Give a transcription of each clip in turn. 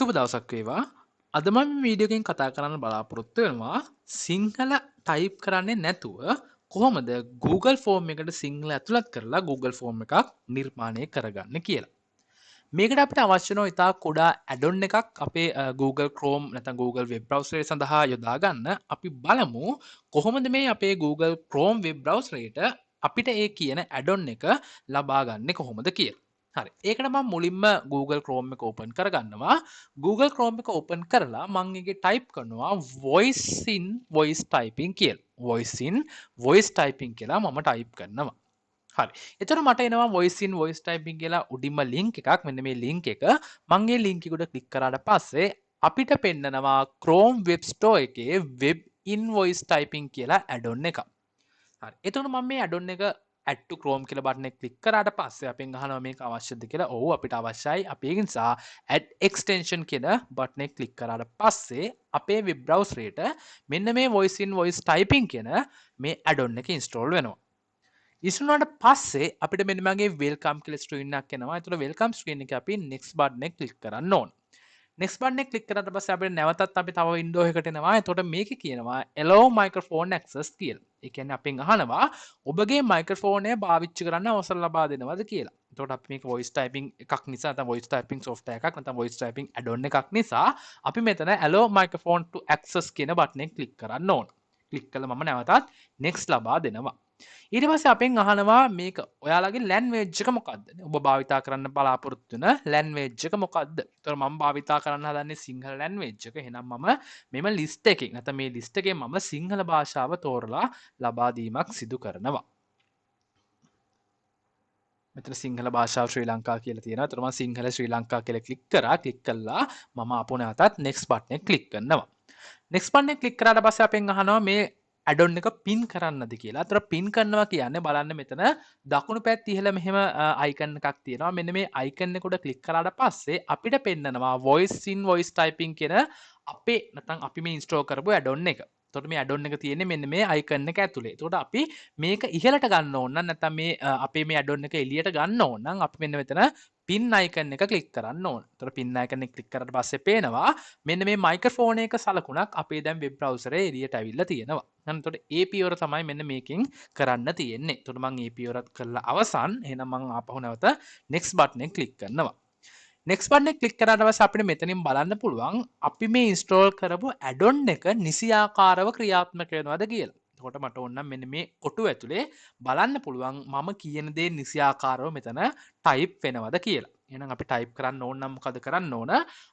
සුබ දවසක් වේවා. අද මම මේ වීඩියෝ එකෙන් කතා කරන්න බලාපොරොත්තු වෙනවා සිංහල ටයිප් කරන්නේ නැතුව කොහොමද Google ෆෝම් එකට සිංහල ඇතුළත් කරලා Google ෆෝම් එකක් නිර්මාණය කරගන්න කියලා. මේකට අපිට අවශ්‍ය වෙන ඉතා කුඩා ඇඩොන් එකක් අපේ Google Chrome නැත්නම් Google web browser එක සඳහා යොදා ගන්න. අපි බලමු කොහොමද මේ අපේ Google Chrome web browser එකට අපිට ඒ කියන ඇඩොන් එක ලබා ගන්නේ කොහොමද කියලා. හරි. ඒකට මම මුලින්ම Google Chrome එක ඕපන් කරගන්නවා. Google Chrome එක ඕපන් කරලා මම ඒකේ ටයිප් කරනවා voice in voice typing කියලා. voice in voice typing කියලා මම ටයිප් කරනවා. හරි. එතකොට මට එනවා voice in voice typing කියලා උඩින්ම link එකක්. මෙන්න මේ link එක. මම මේ link එක උඩ click කරාට පස්සේ අපිට පෙන්නනවා Chrome Web Store එකේ web in voice typing කියලා add-on එකක්. හරි. එතකොට මම මේ add-on එක add to Chrome කියලා බටන් එක ක්ලික් කරාට පස්සේ අපෙන් අහනවා මේක අවශ්‍යද කියලා. ඔව් අපිට අවශ්‍යයි. අපි ඒක නිසා add extension කියන බටන් එක ක්ලික් කරාට පස්සේ අපේ web browser එකට මෙන්න මේ voice in voice typing කියන මේ add-on එක install වෙනවා. ඉස්සුනාට පස්සේ අපිට මෙන්න මගේ වෙල්කම් කියලා ස්ක්‍රීන් එකක් එනවා. ඒතර වෙල්කම් ස්ක්‍රීන් එකේ අපි next බටන් එක ක්ලික් කරන්න ඕන. next බටන් එක ක්ලික් කරාට පස්සේ අපිට නැවතත් අපි තව වින්ඩෝ එකකට එනවා. එතකොට මේකේ කියනවා allow microphone access කියලා. ඒ කියන්නේ අපෙන් අහනවා ඔබගේ මයික්‍රොෆෝන් එක පාවිච්චි කරන්න අවසර ලබා දෙනවද කියලා. එතකොට අපි මේක voice typing එකක් නිසා නැත්නම් voice typing software එකක් නැත්නම් voice typing add-on එකක් නිසා අපි මෙතන allow microphone to access කියන බටන් එක ක්ලික් කරන්න ඕන. ක්ලික් කළා මම නැවතත් next ලබා දෙනවා. ඊට පස්සේ අපෙන් අහනවා මේක ඔයාලගේ ලැන්ග්වේජ් එක මොකක්ද? ඔබ භාවිතා කරන්න බලාපොරොත්තු වෙන ලැන්ග්වේජ් එක මොකක්ද? ඒතර මම භාවිතා කරන්න හදන්නේ සිංහල ලැන්ග්වේජ් එක. එහෙනම් මම මෙම ලිස්ට් එකෙන් නැත්නම් මේ ලිස්ට් එකෙන් මම සිංහල භාෂාව තෝරලා ලබා දීමක් සිදු කරනවා. මෙතන සිංහල භාෂාව ශ්‍රී ලංකා කියලා තියෙනවා. ඒතර මම සිංහල ශ්‍රී ලංකා කියලා ක්ලික් කරා. ක්ලික් කළා මම ආපහු නැවතත් next බටන් එක ක්ලික් කරනවා. next බටන් එක ක්ලික් කරාට පස්සේ අපෙන් අහනවා මේ ඇඩොන් එක පින් කරන්නද කියලා. අතර පින් කරනවා කියන්නේ බලන්න මෙතන දකුණු පැත්ත ඉහළ මෙහෙම අයිකන් එකක් තියෙනවා. මෙන්න මේ අයිකන් එක උඩ ක්ලික් කරාට පස්සේ අපිට පෙන්නනවා voice in voice typing කියන අපේ නැත්නම් අපි මේ ඉන්ස්ටෝල් කරපු ඇඩොන් එක. එතකොට මේ ඇඩොන් එක තියෙන්නේ මෙන්න මේ අයිකන් එක ඇතුලේ. එතකොට අපි මේක ඉහළට ගන්න ඕන නම් නැත්නම් මේ අපේ මේ ඇඩොන් එක එළියට ගන්න ඕන නම් අපි මෙන්න මෙතන පින් අයිකන් එක ක්ලික් කරන්න ඕන. එතකොට පින් අයිකන් එක ක්ලික් කරලා පස්සේ පේනවා මෙන්න මේ මයික්‍රොෆෝන් එක සලකුණක් අපේ දැන් වෙබ් බ්‍රවුසර් එකේ එළියට ඇවිල්ලා තියෙනවා. එතකොට ඒ පියවර තමයි මෙන්න මේකෙන් කරන්න තියෙන්නේ. එතකොට මම මේ පියවරත් කරලා අවසන්. එහෙනම් මම ආපහු නැවත next බටන් එක ක්ලික් කරනවා. next බටන් එක ක්ලික් කරාට පස්සේ අපිට මෙතනින් බලන්න පුළුවන් අපි මේ ඉන්ස්ටෝල් කරපු ඇඩොන් එක නිසියාකාරව ක්‍රියාත්මක වෙනවද කියලා. එතකොට මට ඕන නම් මෙන්න මේ කොටුව ඇතුලේ බලන්න පුළුවන් මම කියන දේ නිසියාකාරව මෙතන ටයිප් වෙනවද කියලා. එහෙනම් අපි ටයිප් කරන්න ඕන නම් මොකද කරන්න ඕන?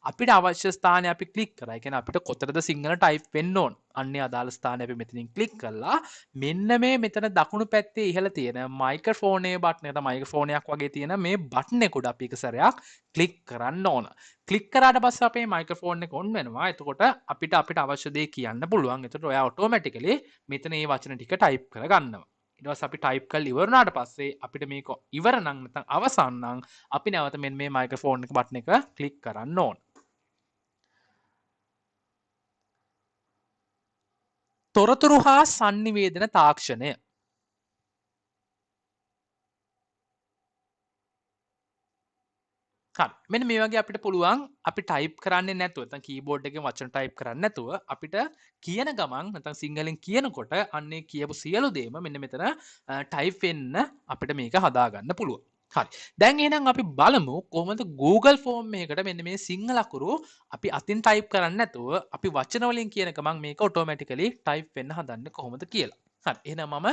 අපිට අවශ්‍ය ස්ථානය අපි ක්ලික් කරා. ඒ කියන්නේ අපිට කොතනද සිංහල ටයිප් වෙන්න ඕන. අන්නේ අදාළ ස්ථානය අපි මෙතනින් ක්ලික් කළා. මෙන්න මේ මෙතන දකුණු පැත්තේ ඉහළ තියෙන මයික්‍රොෆෝනේ බටන් එකට මයික්‍රොෆෝනයක් වගේ තියෙන මේ බටන් එක උඩ අපි එක සැරයක් ක්ලික් කරන්න ඕන. ක්ලික් කරාට පස්සේ අපේ මයික්‍රොෆෝන් එක ඔන් වෙනවා. එතකොට අපිට අවශ්‍ය දේ කියන්න පුළුවන්. එතකොට ඔයා ඔටෝමැටිකලි මෙතන මේ වචන ටික ටයිප් කරගන්නවා. ඊට පස්සේ අපි ටයිප් කරලා ඉවර වුණාට පස්සේ අපිට මේක ඉවර නම් නැත්නම් අවසන් නම් අපි නැවත මෙන්න මේ මයික්‍රොෆෝන් එක බටන් එක ක්ලික් කරන්න ඕන. තොරතුරු හා sannivedana තාක්ෂණය. හරි. මෙන්න මේ වගේ අපිට පුළුවන් අපි ටයිප් කරන්නේ නැතුව නැත්නම් කීබෝඩ් එකෙන් වචන ටයිප් කරන්නේ නැතුව අපිට කියන ගමන් නැත්නම් සිංහලෙන් කියනකොට අන්නේ කියපු සියලු දේම මෙන්න මෙතන ටයිප් වෙන්න අපිට මේක හදාගන්න පුළුවන්. හරි. දැන් එහෙනම් අපි බලමු කොහොමද Google ෆෝම් එකකට මෙන්න මේ සිංහල අකුරු අපි අතින් ටයිප් කරන්නේ නැතුව අපි වචන වලින් කියන ගමන් මේක ඔටෝමැටිකලි ටයිප් වෙන්න හදන්නේ කොහොමද කියලා. හරි. එහෙනම් මම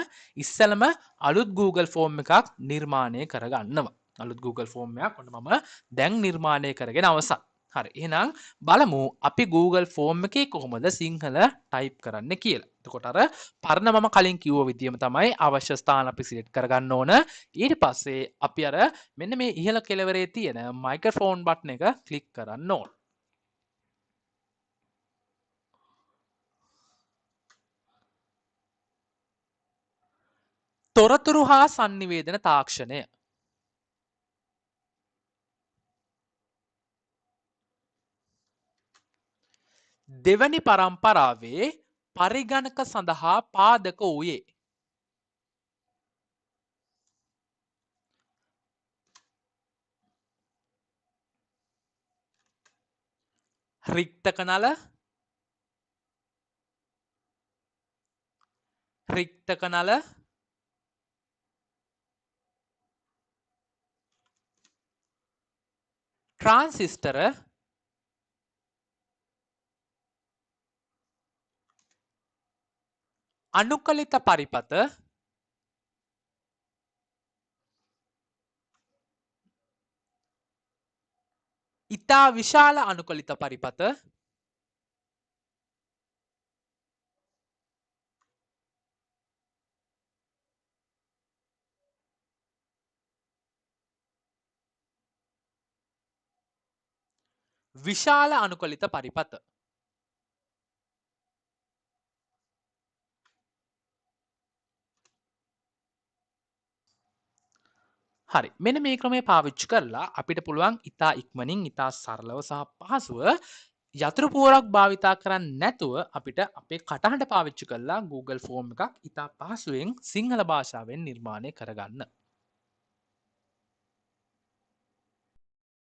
ඉස්සෙල්ලම අලුත් Google ෆෝම් එකක් නිර්මාණය කරගන්නවා. අලුත් Google ෆෝම් එකක් ඔන්න මම දැන් නිර්මාණය කරගෙන අවසන්. හරි. එහෙනම් බලමු අපි Google ෆෝම් එකේ කොහොමද සිංහල ටයිප් කරන්නේ කියලා. එතකොට අර පරණ මම කලින් කිව්ව විදියම තමයි අවශ්‍ය ස්ථාන අපි සිලෙක්ට් කරගන්න ඕන. ඊට පස්සේ අපි අර මෙන්න මේ ඉහළ කෙළවරේ තියෙන මයික්‍රොෆෝන් බටන් එක ක්ලික් කරන්න ඕන. තොරතුරු හා sannivedana තාක්ෂණය. දෙවැනි පරම්පරාවේ පරිගණක සඳහා පාදක වූයේ රික්තක නල රික්තක නල ට්‍රාන්සිස්ටර අනුකලිත පරිපත ඉතා විශාල අනුකලිත පරිපත විශාල අනුකලිත පරිපත හරි මෙන්න මේ ක්‍රමය පාවිච්චි කරලා අපිට පුළුවන් ඉතා ඉක්මනින් ඉතා සරලව සහ පහසුව යතුරු පුවරක් භාවිතා කරන්න නැතුව අපිට අපේ කටහඬ පාවිච්චි කරලා Google ෆෝම් එකක් ඉතා පහසුවෙන් සිංහල භාෂාවෙන් නිර්මාණය කරගන්න.